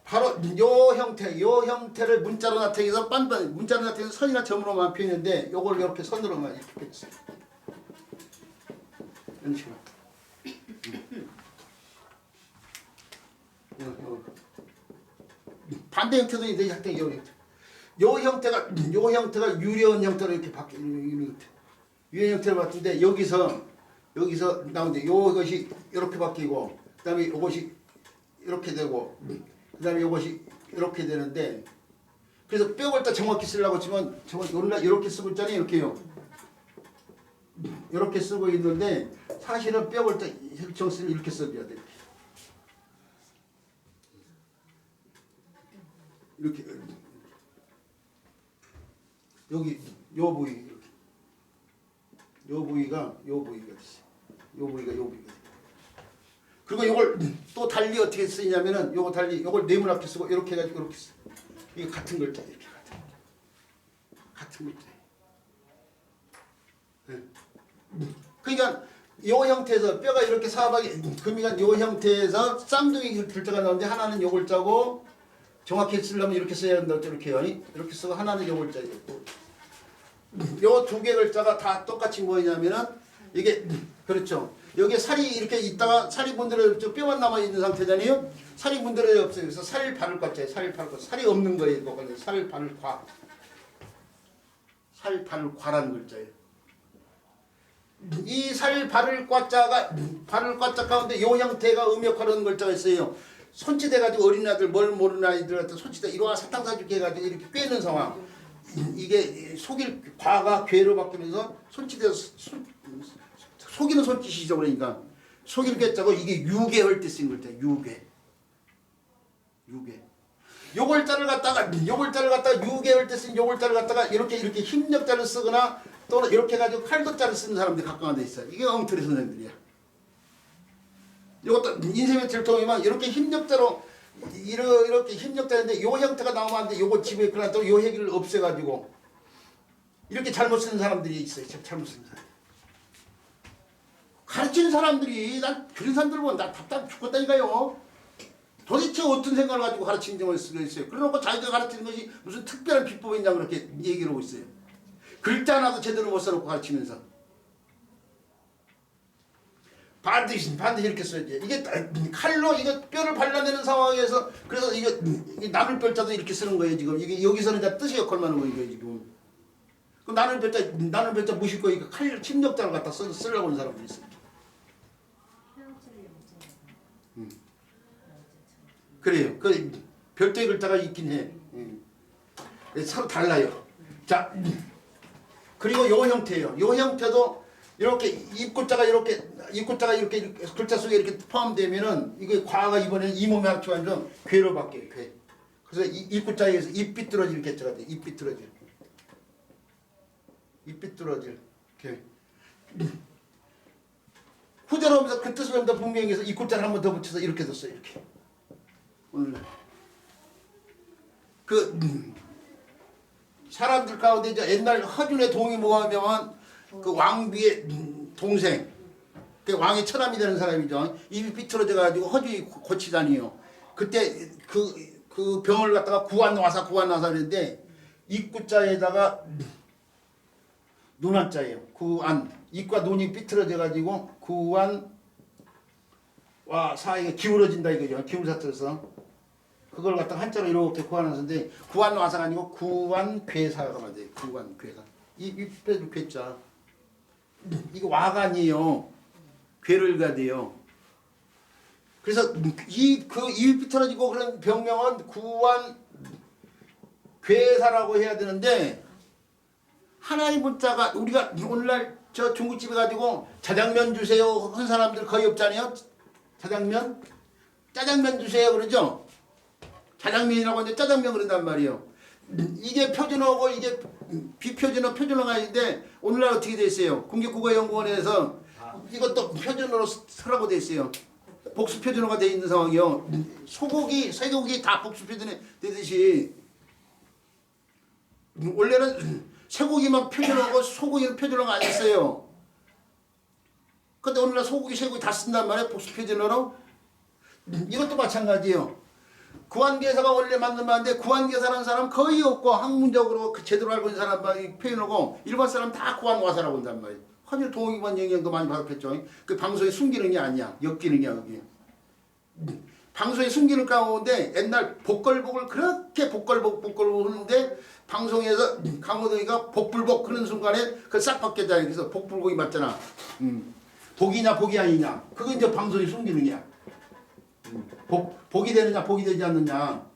바로 요 형태를 문자로 나타내서 문자로 나타내서 선이나 점으로만 표현했는데 요걸 이렇게 선으로만 이렇게 표현했어요. 이런 식으로. 반대 형태도 있는데 요 형태가 유려한 형태로 이렇게 바뀌는 형태. 유려한 형태를 바뀌는데 여기서 나오는데 요것이 이렇게 바뀌고 그다음에 요것이 이렇게 되고 그다음에 요것이 이렇게 되는데 그래서 뼈를 다 정확히 쓰려고 치면 이렇게 쓰고 있잖아요. 이렇게요. 이렇게 쓰고 있는데 사실은 뼈를 다 혈청스를 이렇게 써줘야 돼. 이렇게 여기 요 부위 이렇게 요 부위가 그리고 이걸 또 달리 어떻게 쓰냐면은 요거 달리 요걸 네모 앞에 쓰고 이렇게 해가지고 이렇게 써. 이게 같은 글자 이렇게 같은 글자. 네. 그러니까 요 형태에서 뼈가 이렇게 사방에 금이 간 요 형태에서 쌍둥이 글자가 나오는데 하나는 요 글자고 정확히 쓰려면 이렇게 써야 된다. 이렇게요. 이렇게 쓰고 하나는 요 글자 있고 요 두 개 글자가 다 똑같이 뭐냐면은 이게 그렇죠. 여기 살이 이렇게 있다가 살이 문드러져 뼈만 남아 있는 상태잖아요. 살이 문드러져 없어요. 그래서 살을 바를 꽉자예요. 살이 없는 거예요. 이거 살을 바를 과. 살 바를 과라는 글자예요. 이 살 바를 과자가 가운데 요 형태가 음역하는 글자가 있어요. 손짓해가지고 어린아이들 뭘 모르는 아이들한테 손짓해 이리와 사탕 사줄게 해가지고 이렇게 꿰는 상황. 이게 속일 과가 괴로 바뀌면서 손짓해서 속이는 손짓이죠. 그러니까 속일 괴자고 이게 유괴할 때 쓰인 글자. 유괴. 요골자를 갖다가 6개월 때 쓴 요골자를 갖다가 이렇게 힘력자를 쓰거나 또는 이렇게 해가지고 칼도자를 쓰는 사람들이 각광화 돼 있어요. 이게 엉터리 선생들이야. 이것도 인쇄매체를 통하면 이렇게 힘력자로 이렇게 힘력자인데 요 형태가 나오면 안 돼. 요거 집에 그러나 요 얘기를 없애가지고 이렇게 잘못 쓰는 사람들이 있어요. 잘못 쓰는 사람. 가르치는 사람들이 난 그런 사람들 보면 나 답답 죽겠다니까요. 도대체 어떤 생각을 가지고 가르치는 점을 쓰고 있어요. 그러놓고 자기가 가르치는 것이 무슨 특별한 비법이 있냐고 그렇게 얘기를 하고 있어요. 글자 하나도 제대로 못 써놓고 가르치면서. 반드시 이렇게 써야지. 이게 칼로 이거 뼈를 발라내는 상황에서 그래서 이게 나눌 뼈자도 이렇게 쓰는 거예요 지금. 이게 여기서는 다 뜻이 역할만 하는 거예요 지금. 그 나눌 뼈자 무심코 이거 칼 침력자를 갖다 쓰려고 하는 사람들이 있어요. 그래요. 그 별도의 글자가 있긴 해. 서로 달라요. 자, 그리고 요 형태예요. 요 형태도 이렇게 입구자가 이렇게 글자 속에 이렇게 포함되면은 이게 과가 이번에는 이 몸에 합치고 아니라 괴로 바뀌어요. 괴. 그래서 이 입구자에서 입 삐뚤어질 개자가 돼. 입 삐뚤어질. 입 삐뚤어질 괴. 후자로 하면서 그 뜻을 하면서 분명히 해서 입구자를 한 번 더 붙여서 이렇게 뒀어요. 이렇게. 오늘 그 사람들 가운데 이제 옛날 허준의 동이 뭐하면 그 왕비의 동생, 그 왕의 처남이 되는 사람이죠. 입이 삐뚤어져 가지고 허준이 고치다니요. 그때 그 병을 갖다가 구안와사 그랬는데 입구자에다가 눈안자예요. 구안 입과 눈이 삐뚤어져 가지고 구안 와 사이가 기울어진다 이거죠. 기울사 써서 그걸 갖다가 한자로 이렇게 구안와사인데 구안와사가 아니고 구안괴사가 맞아요. 구안괴사. 이 빼도 괴자. 이거 와가 아니에요. 괴를 가돼요. 그래서 입이 삐뚤어지고 그런 병명은 구안괴사라고 해야 되는데 하나의 문자가 우리가 오늘날 저 중국집에 가지고 자장면 주세요 한 사람들 거의 없잖아요. 자장면? 짜장면 주세요 그러죠? 자장면이라고 하는데 짜장면 그런단 말이에요. 이게 표준어고 이게 비표준어 표준어가 있는데 오늘날 어떻게 돼 있어요? 국립국어연구원에서 이것도 표준어로 쓰라고 돼 있어요. 복수 표준어가 돼 있는 상황이요. 소고기, 쇠고기 다 복수 표준어 되듯이 원래는 쇠고기만 표준어고 소고기는 표준어가 안 있어요. 근데 오늘날 소고기, 쇠고기 다 쓴단 말이에요. 복수 표준어로. 이것도 마찬가지예요. 구안계사가 원래 맞는 말인데 구안계사라는 사람 거의 없고 학문적으로 제대로 알고 있는 사람만 표현하고 일반 사람 다 구안와사라고 한단 말이에요. 헌일 동의관 영향도 많이 받았겠죠. 그 방송에 숨기는 게 아니야. 엮이는게 그게. 방송에 숨기는 가운데 옛날 복걸복을 그렇게 복걸복 하는데 방송에서 강호동이가 복불복 그런 순간에 그 싹 바뀌었잖아요. 그래서 복불복이 맞잖아. 복이냐 복이 아니냐. 그거 이제 방송에 숨기는 게야. 복이 되느냐 복이 되지 않느냐.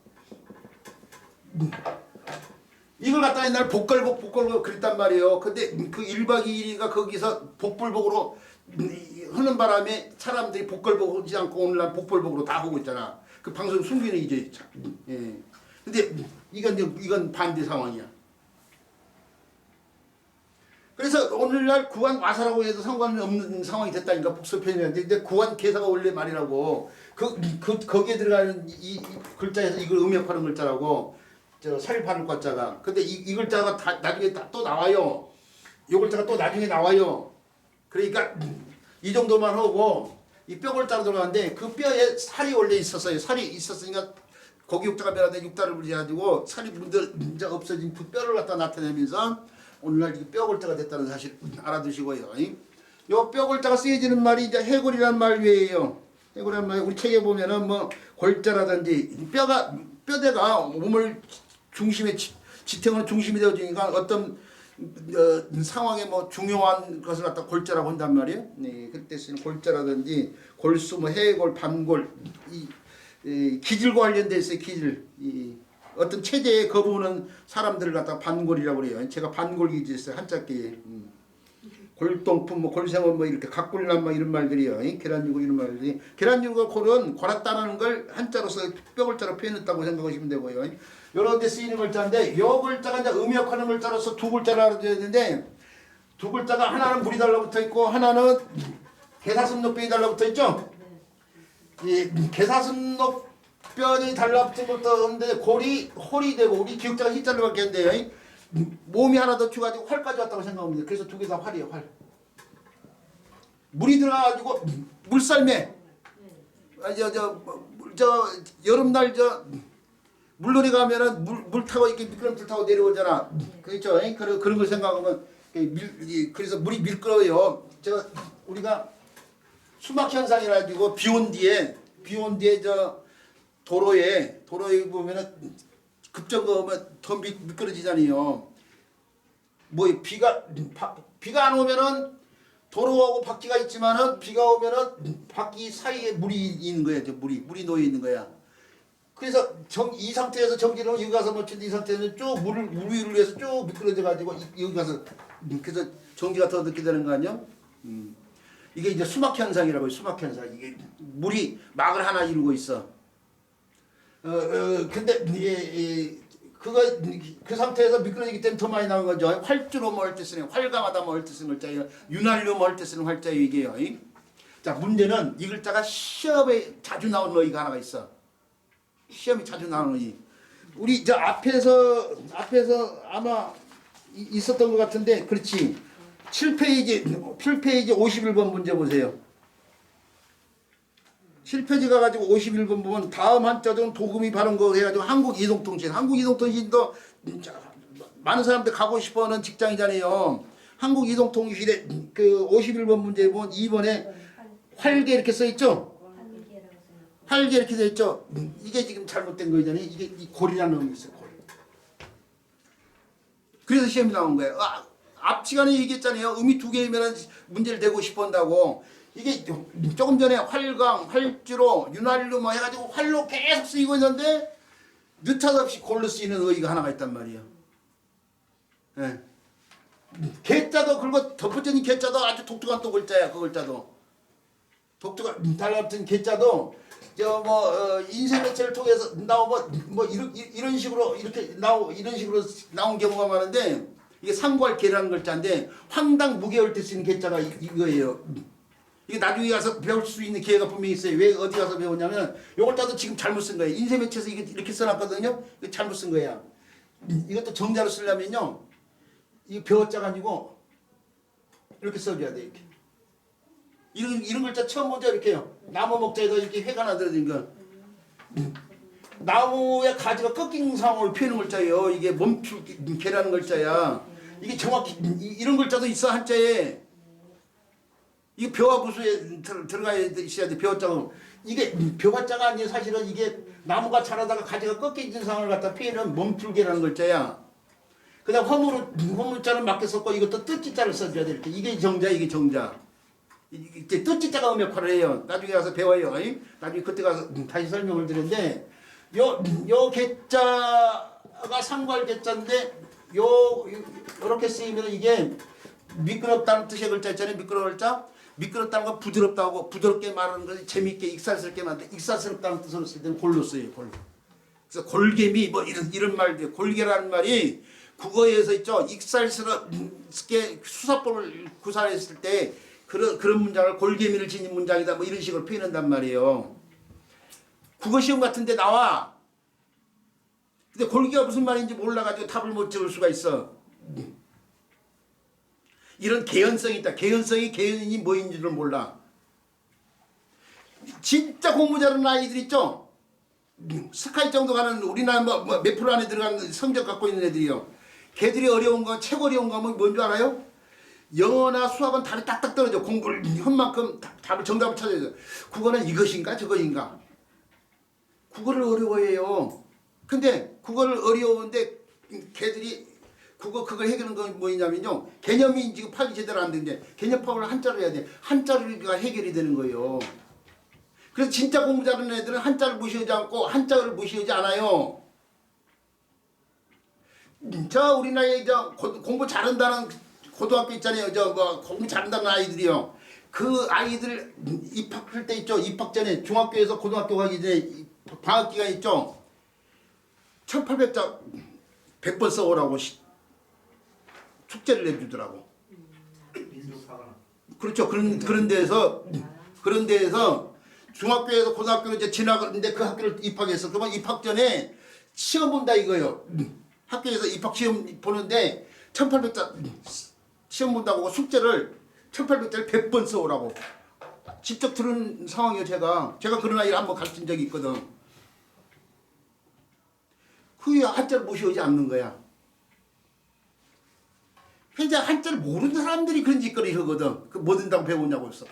이걸 갖다 옛날 복걸복 그랬단 말이에요. 근데 그 1박 2일이가 거기서 복불복으로 하는 바람에 사람들이 복걸복 하지 않고 오늘날 복불복으로 다 하고 있잖아. 그 방송 숨기는 이제 예. 근데 이건 반대 상황이야. 그래서 오늘날 구안와사라고 해도 상관없는 상황이 됐다니까 복수편이었는데 근데 구안계사가 원래 말이라고 거기에 들어가는 이 글자에서 이걸 음역하는 글자라고 저 살바를 글자가 근데 이 글자가 다 나중에 또 나와요. 이 글자가 또 나중에 나와요. 그러니까 이 정도만 하고 이 뼈 글자로 들어가는데 그 뼈에 살이 원래 있었어요. 살이 있었으니까 고기 육자가 변화된 육자를 부리가지고 살이 문제 없어진 그 뼈를 갖다 나타내면서 오늘날 뼈 골자가 됐다는 사실 알아두시고요. 요 뼈 골자가 쓰여지는 말이 이제 해골이란 말 외에요. 해골이란 말 우리 책에 보면은 뭐 골자라든지 뼈대가 몸을 중심에 지탱하는 중심이 되어지니까 어떤 상황에 뭐 중요한 것을 갖다 골자라고 한단 말이에요. 네, 그때 쓰는 골자라든지 골수, 뭐 해골, 반골, 기질과 관련돼 있어요. 기질. 어떤 체제에 거부하는 사람들을 갖다 반골이라고 그래요. 제가 반골 기질 있어요. 한자께 골동품 뭐 골생원 뭐 이렇게 각골남 뭐 이런 말들이요. 계란유고 이런 말들이 계란유고 골은 골았다는 걸 한자로서 뼈글자로 표현했다고 생각하시면 되고요. 이런 데 쓰이는 글자인데 요 글자가 이제 음역하는 글자로서 두 글자로 알아둬야 되는데 두 글자가 하나는 물이 달라붙어 있고 하나는 개사슴록변이 달라붙어 있죠. 이 개사슴록변이 달라붙은 것도 없는데 골이 홀이 되고 우리 기억자가 희자를 받겠는데요. 몸이 하나 더 추가지고 활까지 왔다고 생각합니다. 그래서 두 개 다 활이에요. 활. 물이 들어가가지고 물썰매. 저 여름날 저 물놀이 가면은 물 타고 이렇게 미끄럼틀 타고 내려오잖아. 그렇죠? 그런 걸 생각하면 그래서 물이 미끄러워요. 저 우리가 수막 현상이라 가지고 비 온 뒤에 저 도로에 보면은 급정거 오면 더 미끄러지잖아요. 뭐 비가 안 오면은 도로하고 바퀴가 있지만은 비가 오면은 바퀴 사이에 물이 있는 거야. 물이 놓여 있는 거야. 그래서 이 상태에서 전기를 여기 가서 멈춘 이 상태에서 쭉 물 위를 위해서 쭉 미끄러져 가지고 여기 가서 그래서 전기가 더 늦게 되는 거 아니야? 이게 이제 수막 현상이라고 해요. 수막 현상. 이게 물이 막을 하나 이루고 있어. 근데 그 상태에서 미끄러지기 때문에 더 많이 나온 거죠. 활주로 먹을 때 쓰는 활감하다 먹을 때 쓰는 글자예요. 윤활유 먹을 때 쓰는 활자예요. 이게요. 자, 문제는 이 글자가 시험에 자주 나오는 어휘가 하나가 있어. 시험에 자주 나오는 어휘. 우리 저 앞에서 아마 있었던 것 같은데, 그렇지. 7페이지 51번 문제 보세요. 7페이지 가가지고 51번 보면 다음 한자적은 도금이 바른 거 해가지고 한국이동통신도 많은 사람들 가고 싶어하는 직장이잖아요. 한국이동통신에 그 51번 문제 보면 2번에 활개 이렇게 써있죠. 활개 이렇게 써있죠. 이게 지금 잘못된 거잖아요. 이게 이 골이라는 놈이 있어요. 골. 그래서 시험이 나온 거예요. 앞 시간에 얘기했잖아요. 음이 두 개이면 문제를 내고 싶어 한다고. 이게 조금 전에 활강, 활주로, 윤활유 뭐 해가지고 활로 계속 쓰이고 있는데 느닷없이 골로 쓰이는 어휘가 하나가 있단 말이에요. 예. 개자도 그리고 덧붙여진 개자도 아주 독특한 또 글자야. 그 글자도 독특한 달라붙은 개자도 저 인쇄매체를 통해서 나오면 이런 식으로 이런 식으로 나온 경우가 많은데 이게 상구할 개라는 글자인데 황당 무게할 때 쓰는 개자가 이거예요. 이게 나중에 가서 배울 수 있는 기회가 분명히 있어요. 왜 어디 가서 배우냐면 요걸 따도 지금 잘못 쓴 거예요. 인쇄매체에서 이렇게 써놨거든요. 이거 잘못 쓴 거야. 이것도 정자로 쓰려면요. 이거 배웠자가 아니고 이렇게 써줘야 돼. 이렇게. 이런 글자 처음 보자 이렇게요. 나무 목자에다 이렇게 회가 나들어진 거. 나무의 가지가 꺾인 상황을 표현하는 글자예요. 이게 멈추개라는 글자야. 이게 정확히 이런 글자도 있어 한자에. 이게 벼와 부수에 들어가야 있어야 돼. 벼자가 이게 벼자가 아니에요. 사실은 이게 나무가 자라다가 가지가 꺾여진 상황을 갖다 표현하면 멈출개라는 글자야. 그다음 허물자는 맞게 썼고 이것도 뜻지자를 써줘야 돼. 이렇게 이게 정자 이게 정자. 이제 뜻지자가 음역할을 해요. 나중에 가서 배워요. 나중에 그때 가서 다시 설명을 드리는데 요 개자가 상괄 개자인데 요렇게 쓰이면 이게 미끄럽다는 뜻의 글자 있잖아요. 미끄러울 자. 미끄럽다는 건 부드럽다고 부드럽게 말하는 것이 재미있게 익살스럽게 만든 익살스럽다는 뜻으로 쓸 때는 골로 써요. 골. 그래서 골개미 뭐 이런 말들 골개라는 말이 국어에서 있죠. 익살스럽게 수사법을 구사했을 때 그런 문장을 골개미를 지닌 문장이다 뭐 이런 식으로 표현한단 말이에요. 국어 시험 같은 데 나와. 근데 골개가 무슨 말인지 몰라가지고 답을 못 적을 수가 있어. 이런 개연성이 있다. 개연이 뭐인지를 몰라. 진짜 공부 잘하는 아이들 있죠? 스카이 정도 가는 우리나라 몇 프로 안에 들어간 성적 갖고 있는 애들이요. 걔들이 어려운 거, 최고 어려운 거 하면 뭔 줄 알아요? 영어나 수학은 답이 딱딱 떨어져. 공부를 한 만큼 정답을 찾아야 돼. 국어는 이것인가 저것인가. 국어를 어려워해요. 근데 국어를 어려운데 걔들이 그걸 해결하는 건 뭐냐면요. 개념이 지금 파악이 제대로 안 되는데 개념 파악을 한자로 해야 돼. 한자가 해결이 되는 거예요. 그래서 진짜 공부 잘하는 애들은 한자를 무시하지 않고 한자를 무시하지 않아요. 저 우리 나이에 공부 잘한다는 고등학교 있잖아요. 저뭐 공부 잘한다는 아이들이요. 그 아이들 입학할 때 있죠. 입학 전에 중학교에서 고등학교 가기 전에 방학 기간 있죠. 1800자 100번 써오라고 숙제를 내주더라고. 그렇죠. 그런 데에서 중학교에서 고등학교로 이제 지나가는데 그 학교를 입학했어. 그러면 입학 전에 시험 본다 이거예요. 학교에서 입학 시험 보는데 1800자 시험 본다고 숙제를 1800자를 100번 써오라고. 직접 들은 상황이에요. 제가 그런 아이를 한번 가르친 적이 있거든. 그 한자를 무시하지 않는 거야. 현재 한자를 모르는 사람들이 그런 짓거리 하거든. 그 뭐 된다고 배우냐고 했어.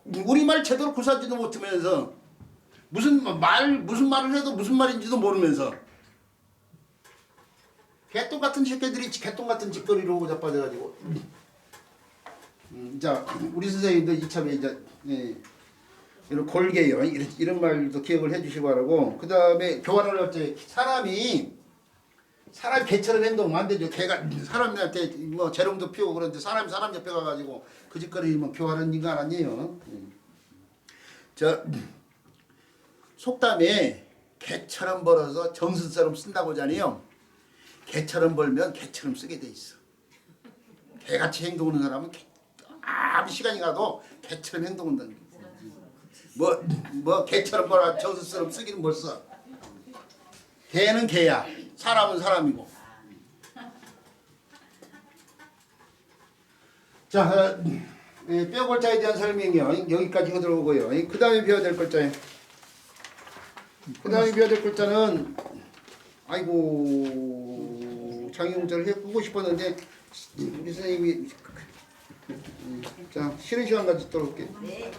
우리말 제대로 구사지도 못하면서 무슨 말을 해도 무슨 말인지도 모르면서 개똥 같은 새끼들이 개똥 같은 짓거리로 자빠져가지고. 자, 우리 선생님도 이참에 이제 이런 골개요. 이런 말도 기억을 해주시기 바라고. 그 다음에 교환을 할 때 사람이 개처럼 행동하면 안 되죠. 개가 사람한테 뭐 재롱도 피우고 그러는데 사람 옆에 가가지고 그 짓거리면 교환하는 인간 아니에요. 저 속담에 개처럼 벌어서 정신처럼 쓴다고 하잖아요. 개처럼 벌면 개처럼 쓰게 돼 있어. 개같이 행동하는 사람은 아무 시간이 가도 개처럼 행동한다는 거야. 뭐 개처럼 벌어 정신처럼 쓰기는 뭘 써. 개는 개야. 사람은 사람이고. 자, 뼈골자에 대한 설명이요. 여기까지 하도록 하고요. 그 다음에 배워야 될 글자예요. 그 다음에 배워야 될 글자는 아이고 장애용자를 해보고 싶었는데 우리 선생님이 자 쉬는 시간 가지도록 할게요. 네.